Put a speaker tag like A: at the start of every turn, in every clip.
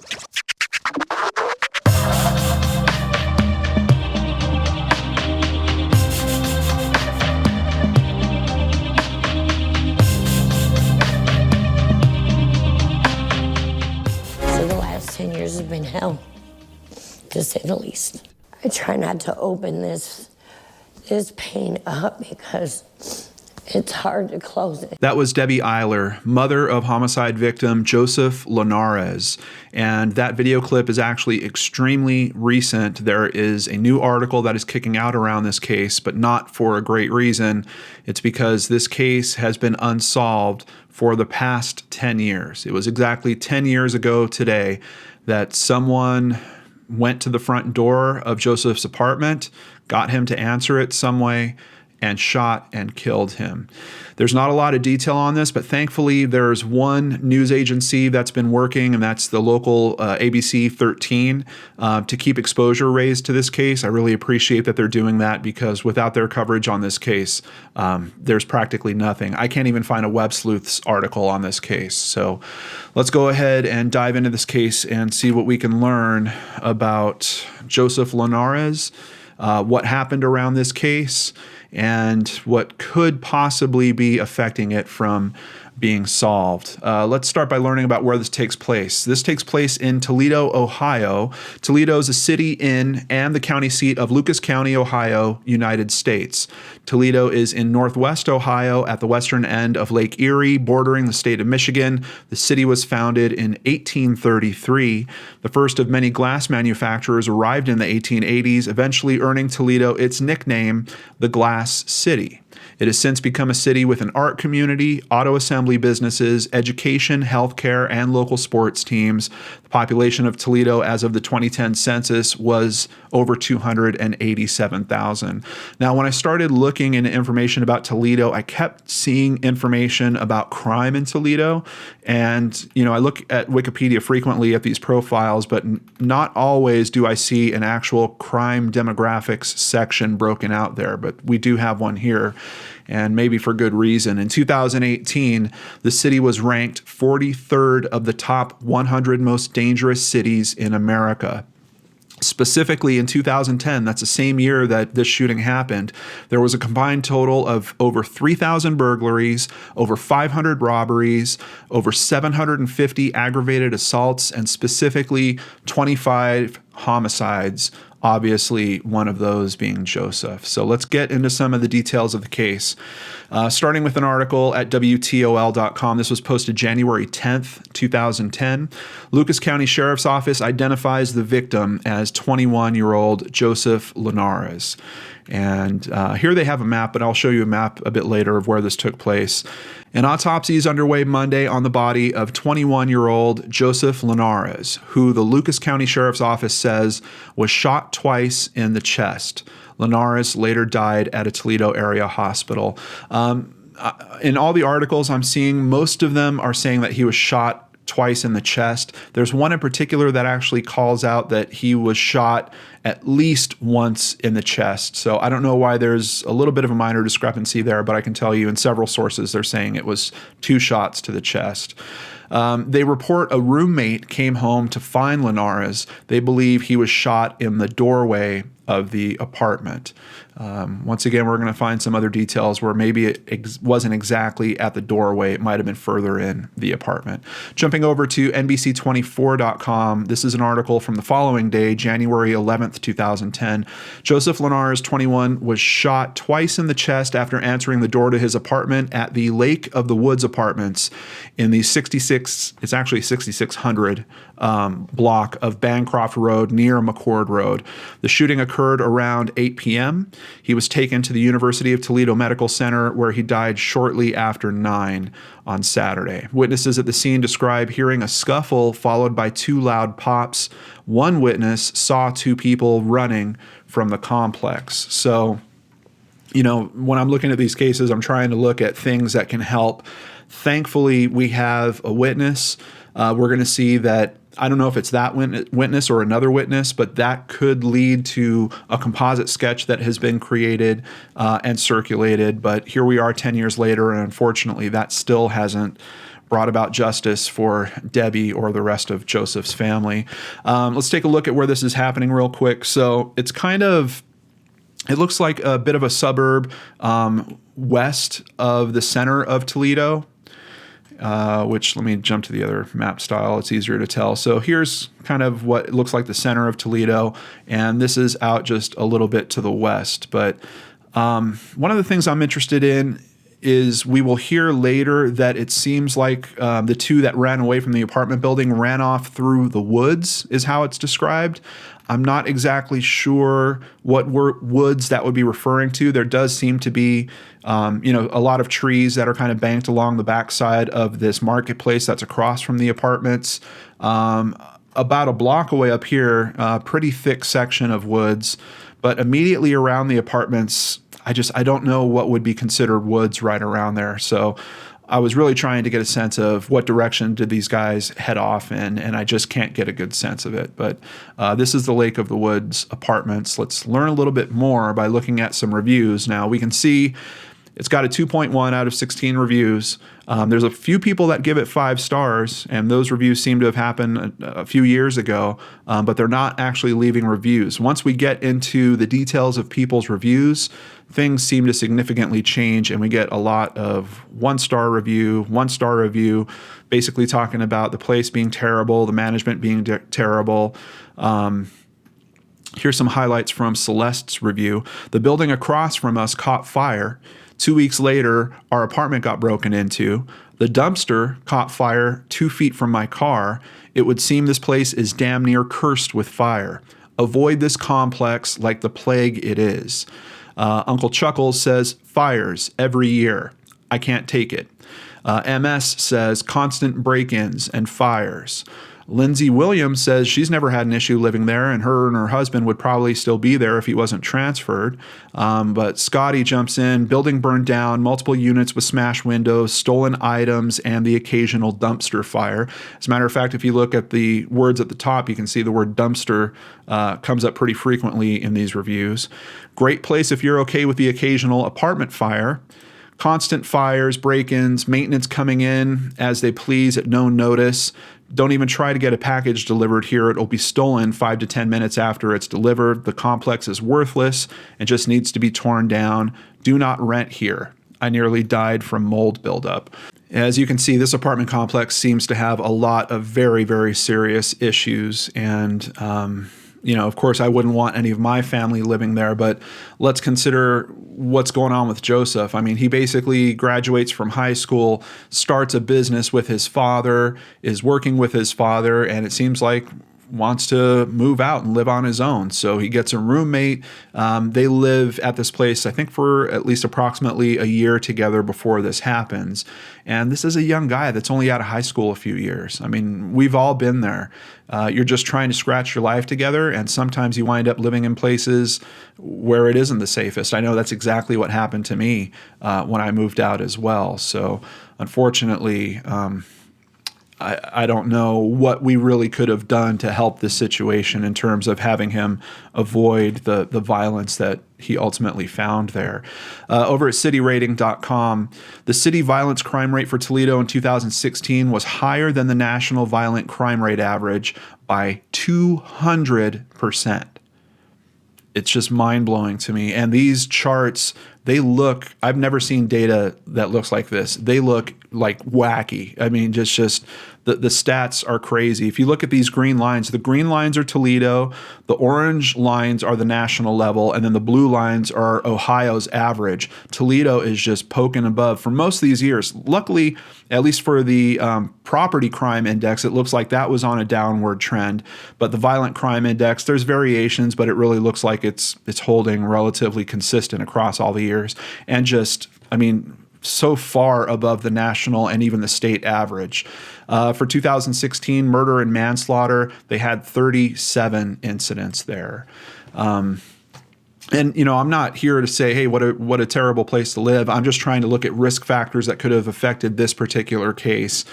A: So the last 10 years has been hell, to say the least. I try not to open this pain up because it's hard to close it.
B: That was Debbie Eiler, mother of homicide victim Joseph Linares. And that video clip is actually extremely recent. There is a new article that is kicking out around this case, but not for a great reason. It's because this case has been unsolved for the past 10 years. It was exactly 10 years ago today that someone went to the front door of Joseph's apartment, got him to answer it some way, and shot and killed him. There's not a lot of detail on this, but thankfully there's one news agency that's been working, and that's the local ABC 13, to keep exposure raised to this case. I really appreciate that they're doing that, because without their coverage on this case, there's practically nothing. I can't even find a Web Sleuths article on this case. So let's go ahead and dive into this case and see what we can learn about Joseph Linares, what happened around this case, and what could possibly be affecting it from being solved. Let's start by learning about where this takes place. This takes place in Toledo, Ohio. Toledo is a city in and the county seat of Lucas County, Ohio, United States. Toledo is in northwest Ohio at the western end of Lake Erie, bordering the state of Michigan. The city was founded in 1833. The first of many glass manufacturers arrived in the 1880s, eventually earning Toledo its nickname, the Glass City. It has since become a city with an art community, auto assembly businesses, education, healthcare, and local sports teams. The population of Toledo as of the 2010 census was over 287,000. Now, when I started looking into information about Toledo, I kept seeing information about crime in Toledo. And, I look at Wikipedia frequently at these profiles, but not always do I see an actual crime demographics section broken out there. But we do have one here, and maybe for good reason. In 2018, the city was ranked 43rd of the top 100 most dangerous cities in America. Specifically in 2010, that's the same year that this shooting happened, there was a combined total of over 3,000 burglaries, over 500 robberies, over 750 aggravated assaults, and specifically 25 homicides, obviously one of those being Joseph. So let's get into some of the details of the case. Starting with an article at WTOL.com. This was posted January 10th, 2010. Lucas County Sheriff's Office identifies the victim as 21-year-old Joseph Linares. And here they have a map, but I'll show you a map a bit later of where this took place. An autopsy is underway Monday on the body of 21-year-old Joseph Linares, who the Lucas County Sheriff's Office says was shot twice in the chest. Linares later died at a Toledo area hospital. In all the articles I'm seeing, most of them are saying that he was shot twice in the chest. There's one in particular that actually calls out that he was shot at least once in the chest. So I don't know why there's a little bit of a minor discrepancy there, but I can tell you in several sources they're saying it was 2 shots to the chest. They report a roommate came home to find Linares. They believe he was shot in the doorway of the apartment. Once again, we're going to find some other details where maybe it wasn't exactly at the doorway. It might have been further in the apartment. Jumping over to NBC24.com, this is an article from the following day, January 11th, 2010. Joseph Linares, 21, was shot twice in the chest after answering the door to his apartment at the Lake of the Woods Apartments in the it's actually 6600 block of Bancroft Road near McCord Road. The shooting occurred around 8 p.m. He was taken to the University of Toledo Medical Center, where he died shortly after 9 on Saturday. Witnesses at the scene describe hearing a scuffle followed by 2 loud pops. One witness saw 2 people running from the complex. So, when I'm looking at these cases, I'm trying to look at things that can help. Thankfully, we have a witness. We're going to see that, I don't know if it's that witness or another witness, but that could lead to a composite sketch that has been created and circulated. But here we are 10 years later, and unfortunately, that still hasn't brought about justice for Debbie or the rest of Joseph's family. Let's take a look at where this is happening real quick. So it's it looks like a bit of a suburb west of the center of Toledo, which let me jump to the other map style. It's easier to tell. So here's kind of what it looks like the center of Toledo, and this is out just a little bit to the west. But one of the things I'm interested in is we will hear later that it seems like the two that ran away from the apartment building ran off through the woods, is how it's described. I'm not exactly sure what woods that would be referring to. There does seem to be, a lot of trees that are kind of banked along the backside of this marketplace that's across from the apartments. About a block away up here, a pretty thick section of woods, but immediately around the apartments, I don't know what would be considered woods right around there. So I was really trying to get a sense of what direction did these guys head off in, and I just can't get a good sense of it. But this is the Lake of the Woods apartments. Let's learn a little bit more by looking at some reviews. Now we can see it's got a 2.1 out of 16 reviews. There's a few people that give it 5 stars, and those reviews seem to have happened a few years ago, but they're not actually leaving reviews. Once we get into the details of people's reviews, things seem to significantly change, and we get a lot of 1-star review, basically talking about the place being terrible, the management being terrible. Here's some highlights from Celeste's review. The building across from us caught fire. 2 weeks later, our apartment got broken into. The dumpster caught fire 2 feet from my car. It would seem this place is damn near cursed with fire. Avoid this complex like the plague it is. Uncle Chuckles says, fires every year. I can't take it. MS says, constant break-ins and fires. Lindsay Williams says she's never had an issue living there, and her husband would probably still be there if he wasn't transferred. But Scotty jumps in, building burned down, multiple units with smashed windows, stolen items, and the occasional dumpster fire. As a matter of fact, if you look at the words at the top, you can see the word dumpster comes up pretty frequently in these reviews. Great place if you're okay with the occasional apartment fire. Constant fires, break-ins, maintenance coming in as they please at no notice. Don't even try to get a package delivered here. It will be stolen 5 to 10 minutes after it's delivered. The complex is worthless and just needs to be torn down. Do not rent here. I nearly died from mold buildup. As you can see, this apartment complex seems to have a lot of very, very serious issues, and of course, I wouldn't want any of my family living there, but let's consider what's going on with Joseph. I mean, he basically graduates from high school, starts a business with his father, is working with his father, and it seems like wants to move out and live on his own. So he gets a roommate. They live at this place, I think, for at least approximately a year together before this happens. And this is a young guy that's only out of high school a few years. I mean, we've all been there. You're just trying to scratch your life together, and sometimes you wind up living in places where it isn't the safest. I know that's exactly what happened to me when I moved out as well. So unfortunately, I don't know what we really could have done to help this situation in terms of having him avoid the violence that he ultimately found there. Over at cityrating.com, the city violence crime rate for Toledo in 2016 was higher than the national violent crime rate average by 200%. It's just mind-blowing to me. And these charts, I've never seen data that looks like this. They look like wacky. I mean, just the stats are crazy. If you look at these green lines, the green lines are Toledo, the orange lines are the national level, and then the blue lines are Ohio's average. Toledo is just poking above for most of these years. Luckily, at least for the property crime index, it looks like that was on a downward trend. But the violent crime index, there's variations, but it really looks like it's holding relatively consistent across all the years. And so far above the national and even the state average. For 2016, murder and manslaughter, they had 37 incidents there. And I'm not here to say, hey, what a terrible place to live. I'm just trying to look at risk factors that could have affected this particular case.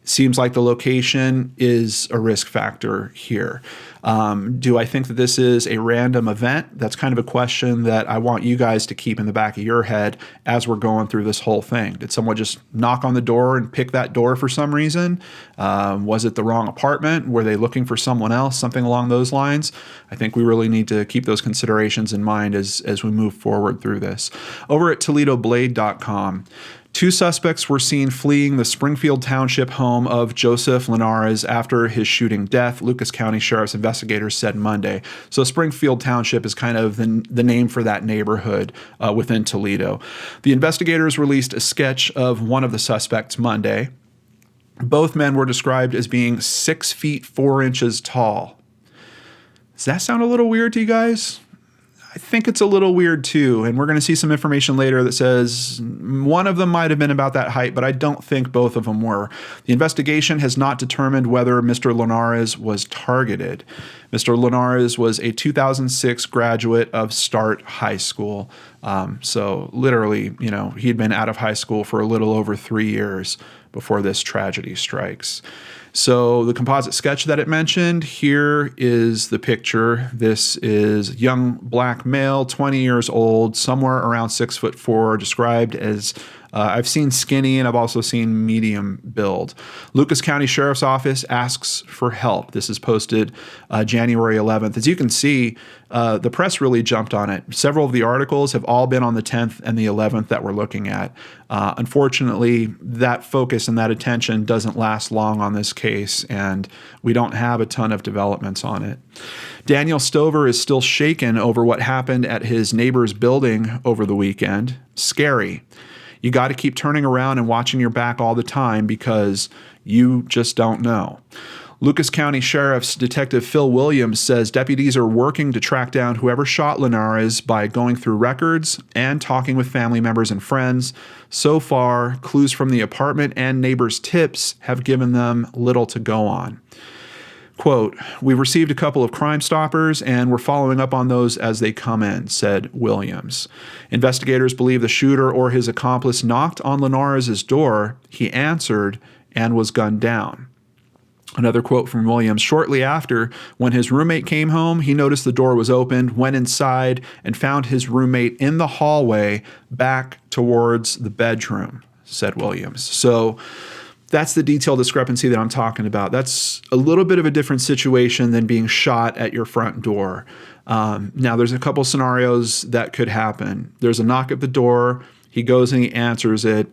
B: Seems like the location is a risk factor here. Do I think that this is a random event? That's kind of a question that I want you guys to keep in the back of your head as we're going through this whole thing. Did someone just knock on the door and pick that door for some reason? Was it the wrong apartment? Were they looking for someone else? Something along those lines. I think we really need to keep those considerations in mind as we move forward through this. Over at ToledoBlade.com, 2 suspects were seen fleeing the Springfield Township home of Joseph Linares after his shooting death, Lucas County Sheriff's investigators said Monday. So Springfield Township is kind of the name for that neighborhood within Toledo. The investigators released a sketch of one of the suspects Monday. Both men were described as being 6 feet 4 inches tall. Does that sound a little weird to you guys? I think it's a little weird too, and we're going to see some information later that says one of them might have been about that height, but I don't think both of them were. The investigation has not determined whether Mr. Linares was targeted. Mr. Linares was a 2006 graduate of Start High School. So literally, he had been out of high school for a little over 3 years before this tragedy strikes. So the composite sketch that it mentioned, here is the picture. This is young black male, 20 years old, somewhere around 6'4", described as I've seen skinny and I've also seen medium build. Lucas County Sheriff's Office asks for help. This is posted January 11th. As you can see, the press really jumped on it. Several of the articles have all been on the 10th and the 11th that we're looking at. Unfortunately, that focus and that attention doesn't last long on this case, and we don't have a ton of developments on it. Daniel Stover is still shaken over what happened at his neighbor's building over the weekend. Scary. You got to keep turning around and watching your back all the time because you just don't know. Lucas County Sheriff's Detective Phil Williams says deputies are working to track down whoever shot Linares by going through records and talking with family members and friends. So far, clues from the apartment and neighbors' tips have given them little to go on. Quote, "We've received a couple of Crime Stoppers and we're following up on those as they come in," said Williams. Investigators believe the shooter or his accomplice knocked on Linares' door. He answered and was gunned down. Another quote from Williams, "Shortly after, when his roommate came home, he noticed the door was opened, went inside, and found his roommate in the hallway back towards the bedroom," said Williams. So that's the detail discrepancy that I'm talking about. That's a little bit of a different situation than being shot at your front door. Now, there's a couple scenarios that could happen. There's a knock at the door. He goes and he answers it.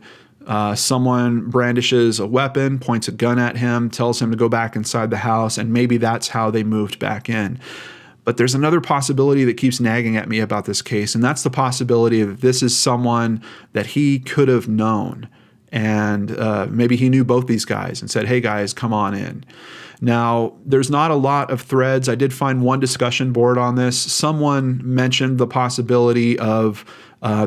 B: Someone brandishes a weapon, points a gun at him, tells him to go back inside the house, and maybe that's how they moved back in. But there's another possibility that keeps nagging at me about this case, and that's the possibility that this is someone that he could have known. And maybe he knew both these guys and said, "Hey guys, come on in." Now, there's not a lot of threads. I did find one discussion board on this. Someone mentioned the possibility of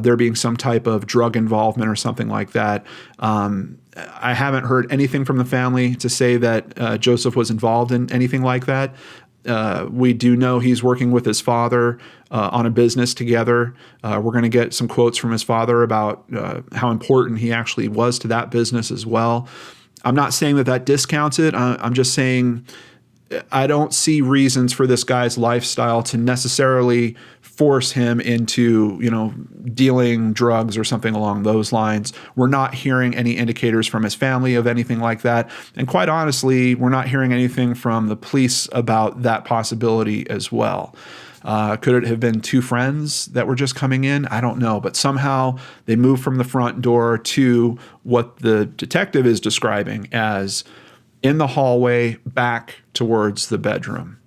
B: there being some type of drug involvement or something like that. I haven't heard anything from the family to say that Joseph was involved in anything like that. We do know he's working with his father on a business together. We're going to get some quotes from his father about how important he actually was to that business as well. I'm not saying that discounts it. I'm just saying I don't see reasons for this guy's lifestyle to necessarily force him into, dealing drugs or something along those lines. We're not hearing any indicators from his family of anything like that. And quite honestly, we're not hearing anything from the police about that possibility as well. Could it have been 2 friends that were just coming in? I don't know. But somehow they moved from the front door to what the detective is describing as in the hallway back towards the bedroom.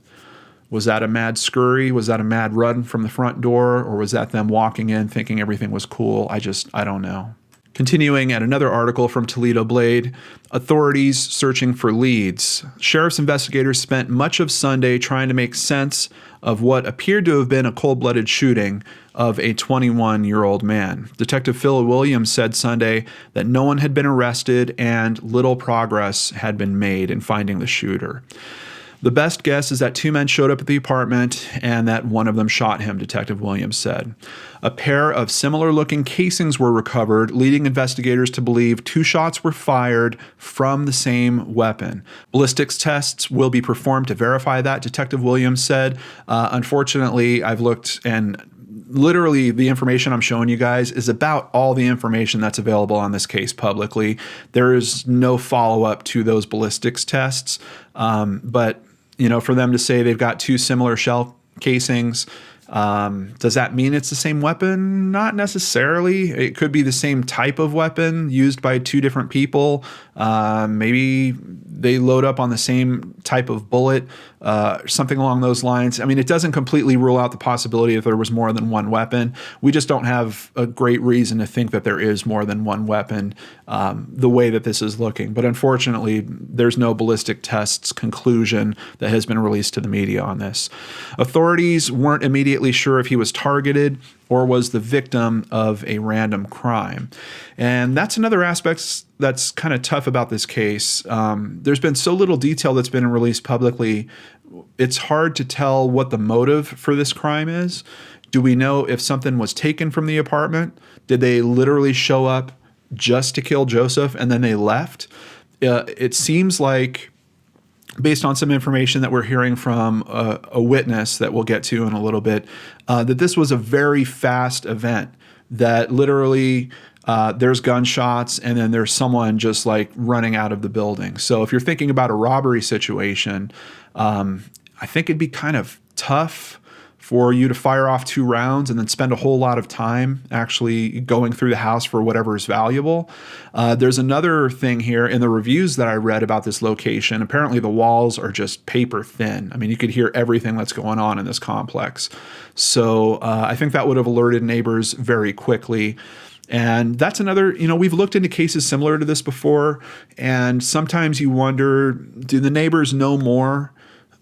B: Was that a mad scurry? Was that a mad run from the front door? Or was that them walking in thinking everything was cool? I don't know. Continuing at another article from Toledo Blade, authorities searching for leads. Sheriff's investigators spent much of Sunday trying to make sense of what appeared to have been a cold-blooded shooting of a 21-year-old man. Detective Phil Williams said Sunday that no one had been arrested and little progress had been made in finding the shooter. The best guess is that 2 men showed up at the apartment and that one of them shot him, Detective Williams said. A pair of similar-looking casings were recovered, leading investigators to believe 2 shots were fired from the same weapon. Ballistics tests will be performed to verify that, Detective Williams said. Unfortunately, I've looked, and literally the information I'm showing you guys is about all the information that's available on this case publicly. There is no follow-up to those ballistics tests, but for them to say they've got 2 similar shell casings, does that mean it's the same weapon? Not necessarily. It could be the same type of weapon used by 2 different people. Maybe they load up on the same type of bullet, something along those lines. I mean, it doesn't completely rule out the possibility that there was more than one weapon. We just don't have a great reason to think that there is more than one weapon the way that this is looking. But unfortunately, there's no ballistic tests conclusion that has been released to the media on this. Authorities weren't immediately sure if he was targeted or was the victim of a random crime. And that's another aspect that's kind of tough about this case. There's been so little detail that's been released publicly, it's hard to tell what the motive for this crime is. Do we know if something was taken from the apartment? Did they literally show up just to kill Joseph and then they left? It seems like, based on some information that we're hearing from a witness that we'll get to in a little bit, that this was a very fast event, that literally there's gunshots and then there's someone just like running out of the building. So if you're thinking about a robbery situation, I think it'd be kind of tough for you to fire off 2 rounds and then spend a whole lot of time actually going through the house for whatever is valuable. There's another thing here in the reviews that I read about this location. Apparently the walls are just paper thin. I mean, you could hear everything that's going on in this complex. So I think that would have alerted neighbors very quickly. And that's another, we've looked into cases similar to this before, and sometimes you wonder, do the neighbors know more?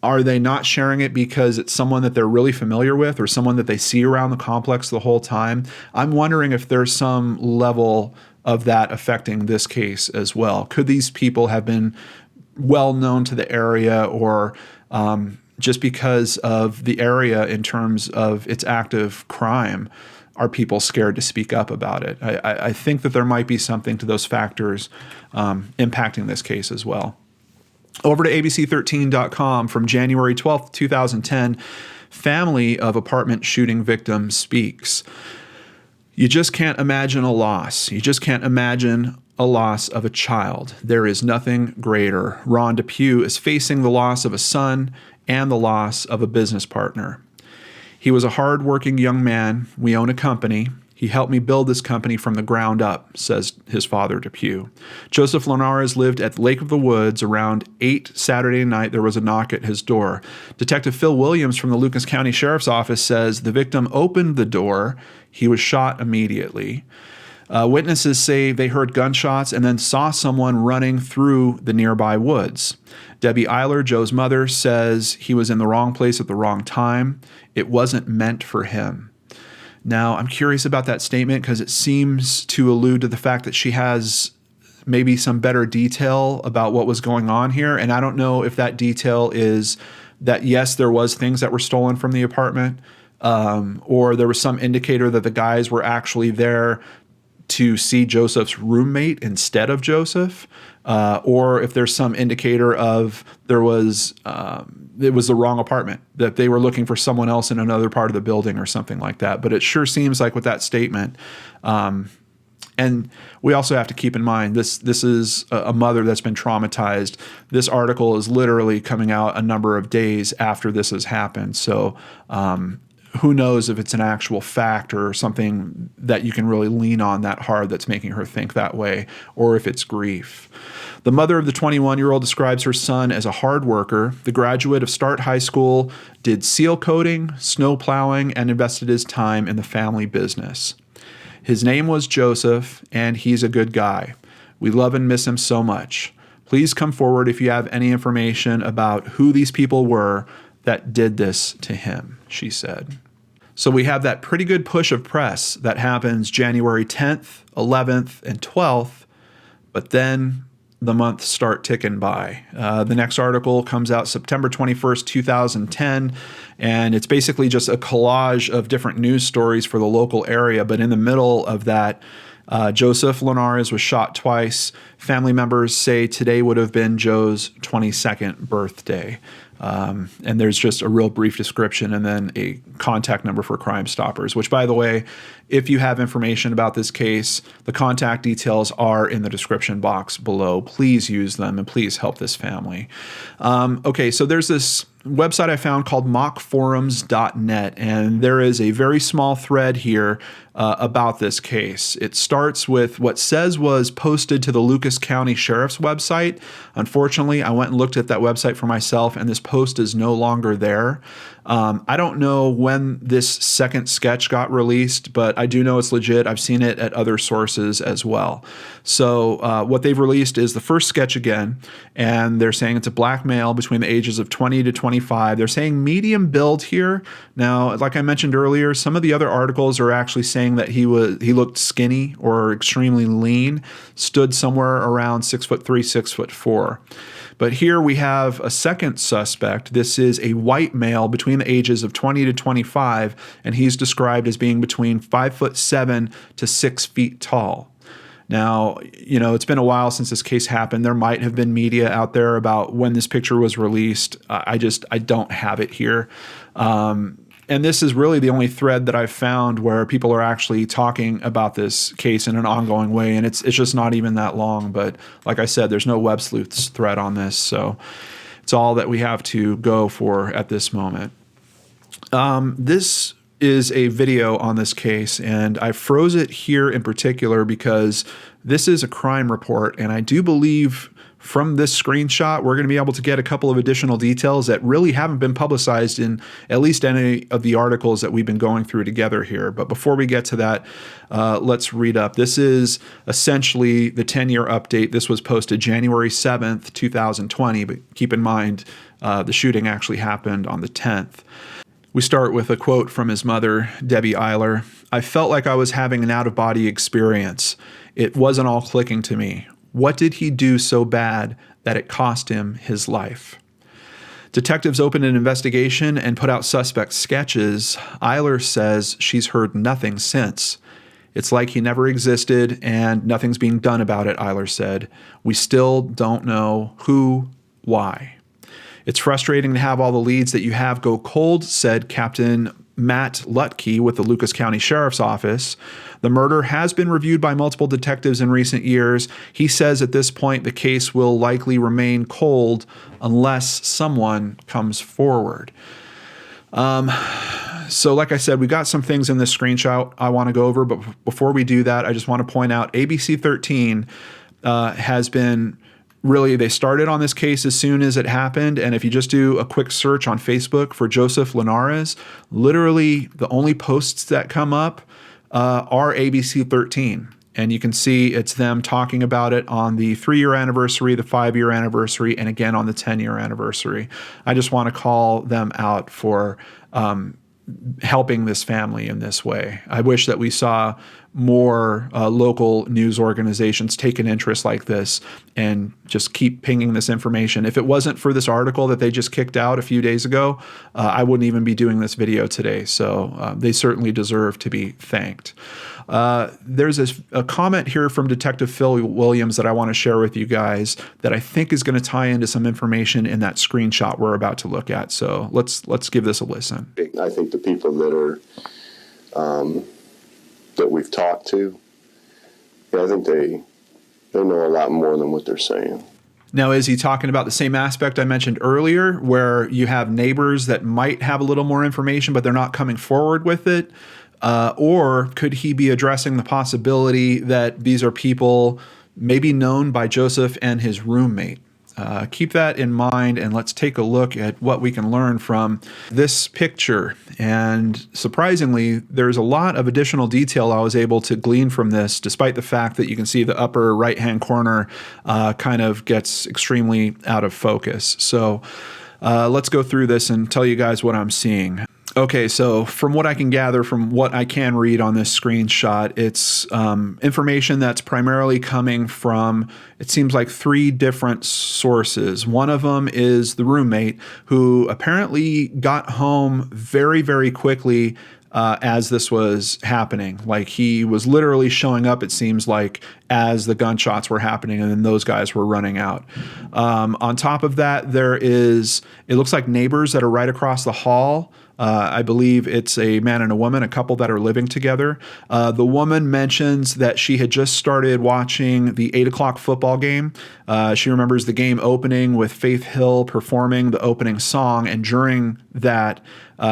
B: Are they not sharing it because it's someone that they're really familiar with or someone that they see around the complex the whole time? I'm wondering if there's some level of that affecting this case as well. Could these people have been well known to the area, or just because of the area in terms of its active crime, are people scared to speak up about it? I think that there might be something to those factors impacting this case as well. Over to ABC13.com from January 12th, 2010, family of apartment shooting victim speaks. You just can't imagine a loss. You just can't imagine a loss of a child. There is nothing greater. Ron Depew is facing the loss of a son and the loss of a business partner. He was a hard-working young man. We own a company. He helped me build this company from the ground up, says his father, Depew. Joseph Linares lived at Lake of the Woods. Around 8 Saturday night, there was a knock at his door. Detective Phil Williams from the Lucas County Sheriff's Office says the victim opened the door. He was shot immediately. Witnesses say they heard gunshots and then saw someone running through the nearby woods. Debbie Eiler, Joe's mother, says he was in the wrong place at the wrong time. It wasn't meant for him. Now, I'm curious about that statement because it seems to allude to the fact that she has maybe some better detail about what was going on here. And I don't know if that detail is that, yes, there was things that were stolen from the apartment, or there was some indicator that the guys were actually there to see Joseph's roommate instead of Joseph, or if there's some indicator of it was the wrong apartment, that they were looking for someone else in another part of the building or something like that. But it sure seems like with that statement, and we also have to keep in mind this is a mother that's been traumatized. This article is literally coming out a number of days after this has happened. So who knows if it's an actual fact or something that you can really lean on that hard that's making her think that way, or if it's grief. The mother of the 21-year-old describes her son as a hard worker. The graduate of Start High School did seal coating, snow plowing, and invested his time in the family business. His name was Joseph, and he's a good guy. We love and miss him so much. Please come forward if you have any information about who these people were that did this to him, she said. So we have that pretty good push of press that happens January 10th, 11th, and 12th, but then the months start ticking by. The next article comes out September 21st, 2010, and it's basically just a collage of different news stories for the local area. But in the middle of that, Joseph Linares was shot twice. Family members say today would have been Joe's 22nd birthday. And there's just a real brief description and then a contact number for Crime Stoppers, which, by the way, if you have information about this case, the contact details are in the description box below. Please use them and please help this family. Okay, so there's this website I found called mockforums.net, and there is a very small thread here about this case. It starts with what says was posted to the Lucas County Sheriff's website. Unfortunately, I went and looked at that website for myself, and this post is no longer there. I don't know when this second sketch got released, but I do know it's legit. I've seen it at other sources as well. So what they've released is the first sketch again, and they're saying it's a black male between the ages of 20 to 25. They're saying medium build here. Now, like I mentioned earlier, some of the other articles are actually saying that he looked skinny or extremely lean, stood somewhere around 6'3", 6'4". But here we have a second suspect. This is a white male between the ages of 20 to 25, and he's described as being between 5'7" to 6 feet tall. Now, you know, it's been a while since this case happened. There might have been media out there about when this picture was released. I don't have it here. And this is really the only thread that I've found where people are actually talking about this case in an ongoing way, and it's just not even that long. But like I said, there's no Web Sleuths thread on this, so it's all that we have to go for at this moment. This is a video on this case, and I froze it here in particular because this is a crime report, and I do believe from this screenshot, we're going to be able to get a couple of additional details that really haven't been publicized in at least any of the articles that we've been going through together here. But before we get to that, let's read up. This is essentially the 10-year update. This was posted January 7th, 2020, but keep in mind the shooting actually happened on the 10th. We start with a quote from his mother, Debbie Eiler. "I felt like I was having an out-of-body experience. It wasn't all clicking to me. What did he do so bad that it cost him his life?" Detectives opened an investigation and put out suspect sketches. Eiler says she's heard nothing since. "It's like he never existed and nothing's being done about it," Eiler said. "We still don't know who, why. It's frustrating to have all the leads that you have go cold," said Captain Matt Lutke with the Lucas County Sheriff's Office. "The murder has been reviewed by multiple detectives in recent years. He says at this point the case will likely remain cold unless someone comes forward." So like I said, we got some things in this screenshot I want to go over, but before we do that, I just want to point out ABC 13 has been really, they started on this case as soon as it happened, and if you just do a quick search on Facebook for Joseph Linares, literally the only posts that come up are ABC 13. And you can see it's them talking about it on the 3-year anniversary, the 5-year anniversary, and again on the 10-year anniversary. I just want to call them out for helping this family in this way. I wish that we saw more local news organizations take an interest like this and just keep pinging this information. If it wasn't for this article that they just kicked out a few days ago, I wouldn't even be doing this video today. So they certainly deserve to be thanked. There's a comment here from Detective Phil Williams that I want to share with you guys that I think is going to tie into some information in that screenshot we're about to look at. So let's give this a listen.
C: I think the people that are that we've talked to, I think they know a lot more than what they're saying.
B: Now, is he talking about the same aspect I mentioned earlier, where you have neighbors that might have a little more information, but they're not coming forward with it? Or could he be addressing the possibility that these are people maybe known by Joseph and his roommate? Keep that in mind, and let's take a look at what we can learn from this picture. And surprisingly, there's a lot of additional detail I was able to glean from this, despite the fact that you can see the upper right-hand corner kind of gets extremely out of focus. So let's go through this and tell you guys what I'm seeing. Okay, so from what I can gather, from what I can read on this screenshot, it's information that's primarily coming from, it seems like, 3 different sources. One of them is the roommate, who apparently got home very, very quickly as this was happening. Like, he was literally showing up, it seems like, as the gunshots were happening, and then those guys were running out. On top of that, it looks like neighbors that are right across the hall. I believe it's a man and a woman, a couple that are living together. The woman mentions that she had just started watching the 8 o'clock football game. She remembers the game opening with Faith Hill performing the opening song, and during that,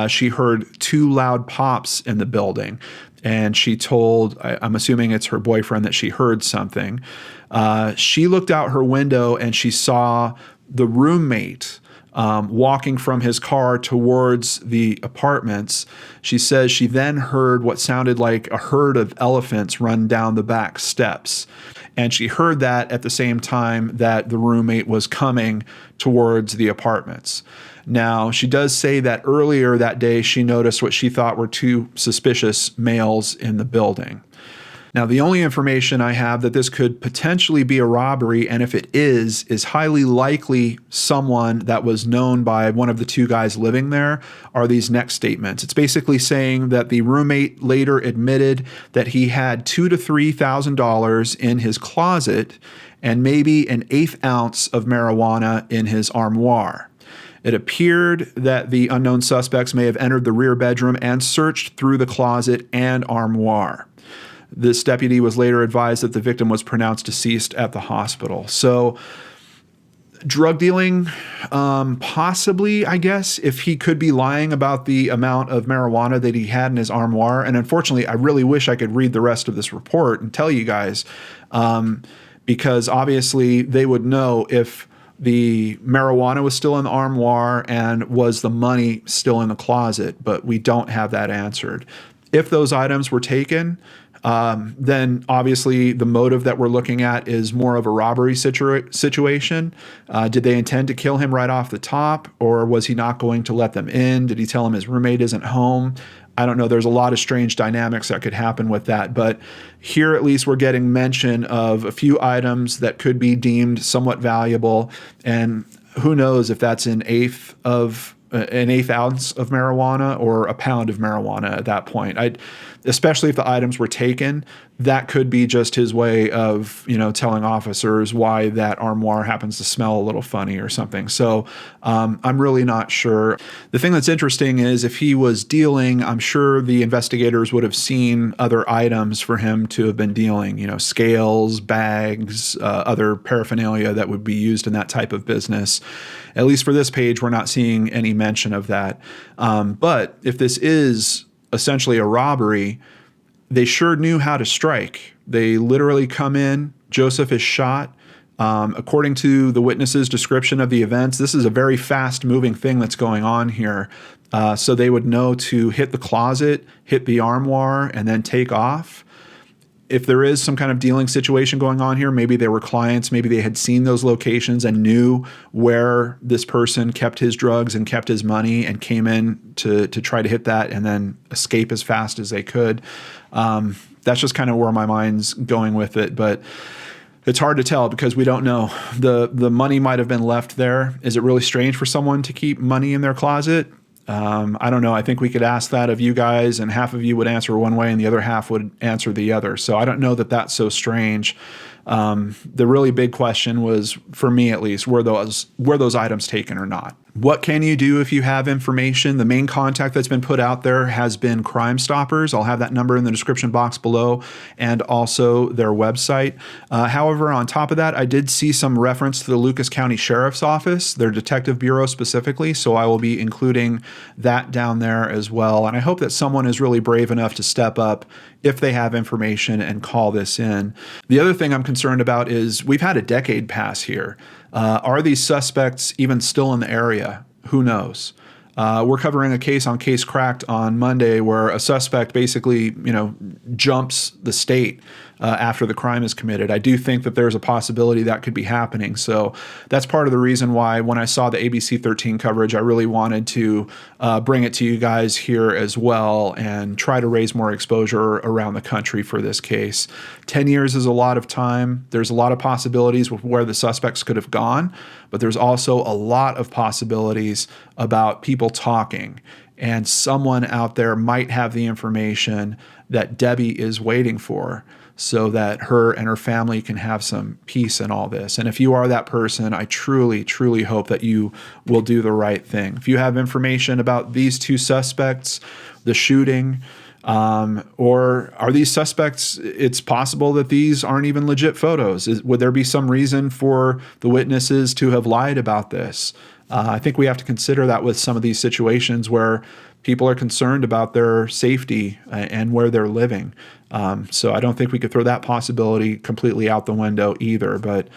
B: she heard 2 loud pops in the building. And she told, I'm assuming it's her boyfriend, that she heard something. She looked out her window and she saw the roommate walking from his car towards the apartments. She says she then heard what sounded like a herd of elephants run down the back steps. And she heard that at the same time that the roommate was coming towards the apartments. Now, she does say that earlier that day she noticed what she thought were 2 suspicious males in the building. Now, the only information I have that this could potentially be a robbery, and if it is highly likely someone that was known by one of the 2 guys living there, are these next statements. It's basically saying that the roommate later admitted that he had $2,000 to $3,000 in his closet and maybe an 1/8 ounce of marijuana in his armoire. It appeared that the unknown suspects may have entered the rear bedroom and searched through the closet and armoire. This deputy was later advised that the victim was pronounced deceased at the hospital. So, drug dealing, possibly, I guess, if he could be lying about the amount of marijuana that he had in his armoire. And unfortunately, I really wish I could read the rest of this report and tell you guys, because obviously they would know if the marijuana was still in the armoire and was the money still in the closet, but we don't have that answered. If those items were taken, then obviously the motive that we're looking at is more of a robbery situation. Did they intend to kill him right off the top, or was he not going to let them in? Did he tell him his roommate isn't home? I don't know. There's a lot of strange dynamics that could happen with that. But here, at least, we're getting mention of a few items that could be deemed somewhat valuable. And who knows if that's an 1/8 ounce of marijuana or a pound of marijuana at that point. Especially if the items were taken, that could be just his way of, telling officers why that armoire happens to smell a little funny or something. So I'm really not sure. The thing that's interesting is if he was dealing, I'm sure the investigators would have seen other items for him to have been dealing, scales, bags, other paraphernalia that would be used in that type of business. At least for this page, we're not seeing any mention of that. But if this is essentially a robbery, they sure knew how to strike. They literally come in, Joseph is shot. According to the witness's description of the events, this is a very fast-moving thing that's going on here. So they would know to hit the closet, hit the armoire, and then take off. If there is some kind of dealing situation going on here, maybe they were clients, maybe they had seen those locations and knew where this person kept his drugs and kept his money and came in to try to hit that and then escape as fast as they could. That's just kind of where my mind's going with it. But it's hard to tell because we don't know. The money might have been left there. Is it really strange for someone to keep money in their closet? I don't know. I think we could ask that of you guys, and half of you would answer one way and the other half would answer the other. So I don't know that that's so strange. The really big question was, for me at least, were those items taken or not? What can you do if you have information? The main contact that's been put out there has been Crime Stoppers. I'll have that number in the description box below and also their website. However, on top of that, I did see some reference to the Lucas County Sheriff's Office, their detective bureau specifically, so I will be including that down there as well. And I hope that someone is really brave enough to step up if they have information and call this in. The other thing I'm concerned about is we've had a decade pass here. Are these suspects even still in the area? Who knows? We're covering a case on Case Cracked on Monday where a suspect basically, jumps the state after the crime is committed. I do think that there's a possibility that could be happening. So that's part of the reason why when I saw the ABC 13 coverage, I really wanted to bring it to you guys here as well and try to raise more exposure around the country for this case. 10 years is a lot of time. There's a lot of possibilities with where the suspects could have gone, but there's also a lot of possibilities about people talking, and someone out there might have the information that Debbie is waiting for so that her and her family can have some peace in all this. And if you are that person, I truly, truly hope that you will do the right thing. If you have information about these two suspects, the shooting, or are these suspects, it's possible that these aren't even legit photos. Would there be some reason for the witnesses to have lied about this? I think we have to consider that with some of these situations where people are concerned about their safety and where they're living. So I don't think we could throw that possibility completely out the window either. But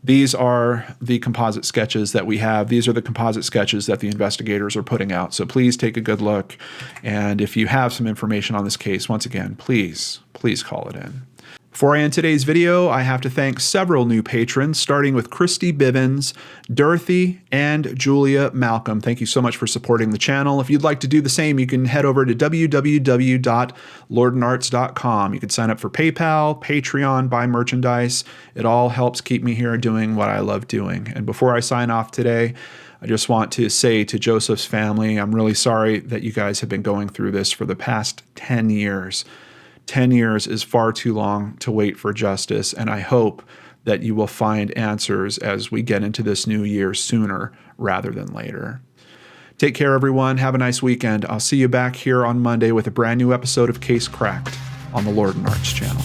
B: these are the composite sketches that we have. These are the composite sketches that the investigators are putting out. So please take a good look. And if you have some information on this case, once again, please call it in. Before I end today's video, I have to thank several new patrons, starting with Christy Bivens, Dorothy, and Julia Malcolm. Thank you so much for supporting the channel. If you'd like to do the same, you can head over to www.lordandarts.com. You can sign up for PayPal, Patreon, buy merchandise. It all helps keep me here doing what I love doing. And before I sign off today, I just want to say to Joseph's family, I'm really sorry that you guys have been going through this for the past 10 years. 10 years is far too long to wait for justice, and I hope that you will find answers as we get into this new year sooner rather than later. Take care, everyone. Have a nice weekend. I'll see you back here on Monday with a brand new episode of Case Cracked on the Lord and Arts channel.